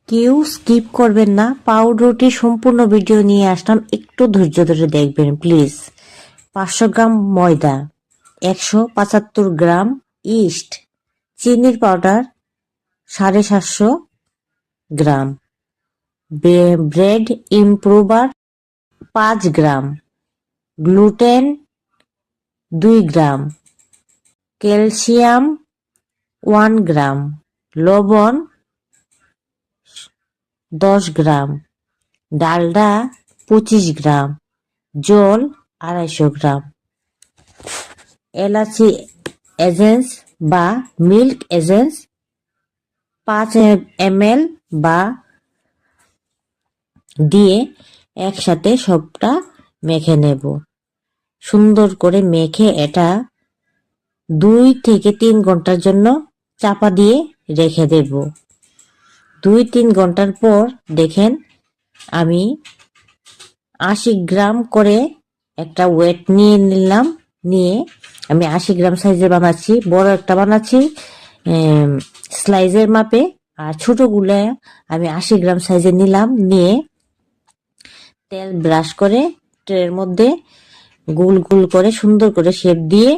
কেউ স্কিপ করবেন না, পাউরুটি সম্পূর্ণ ভিডিও নিয়ে আসলাম, একটু ধৈর্য ধরে দেখবেন প্লিজ। 500 গ্রাম ময়দা, 175 গ্রাম ইস্ট, চিনির পাউডার 750 গ্রাম, ব্রেড ইমপ্রুভার 5 গ্রাম, গ্লুটেন 2 গ্রাম, ক্যালসিয়াম 1 গ্রাম, লবণ 10 গ্রাম, ডালডা 25 গ্রাম, জল 250 গ্রাম, এলাচি এসেন্স বা মিল্ক এসেন্স 5 ml বা দিয়ে একসাথে সবটা মেখে নেব। সুন্দর করে মেখে এটা 2 থেকে 3 ঘন্টার জন্য চাপা দিয়ে রেখে দেব। 2-3 ঘন্টার পর দেখেন আমি 80 গ্রাম করে একটা ওয়েট নিয়ে নিলাম। নিয়ে আমি 80 গ্রাম সাইজের বানাচ্ছি, বড় একটা বানাচ্ছি স্লাইজের মাপে, আর ছোটগুলা আমি 80 গ্রাম সাইজের নিলাম। নিয়ে তেল ব্রাশ করে ট্রের মধ্যে গোল গোল করে সুন্দর করে শেপ দিয়ে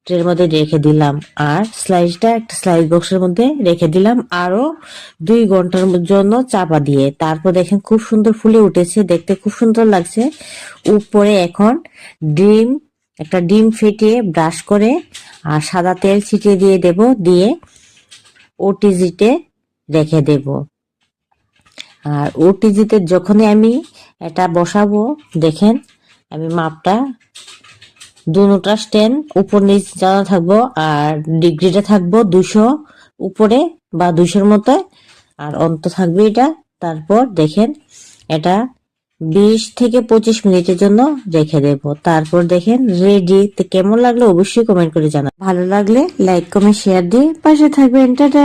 ট্রের মধ্যে রেখে দিলাম, আর স্লাইসটা একটা স্লাইস বক্সের মধ্যে রেখে দিলাম আরো 2 ঘন্টার জন্য চাপা দিয়ে। তারপর দেখেন খুব সুন্দর ফুলে উঠেছে, দেখতে খুব সুন্দর লাগছে। উপরে এখন একটা ডিম ফেটিয়ে ব্রাশ করে আর সাদা তেল ছিটিয়ে দিয়ে দেব, দিয়ে ওটিজিতে রেখে দেব। আর ওটিজিতে যখনই আমি এটা বসাবো দেখেন আমি মাপটা দুটা স্ট্যান্ড উপর নিচ জানা থাকবো, আর ডিগ্রিটা থাকবো 200 উপরে বা 200-র মতো, আর অন্ত থাকবে এটা। তারপর দেখেন এটা 20 থেকে 25 মিনিটের জন্য রেখে দেব। তারপর দেখেন রেডি। কেমন লাগলো অবশ্যই কমেন্ট করে জানাবেন, ভালো লাগলে লাইক কমেন্ট শেয়ার দিয়ে পাশে থাকবেন। টাটা।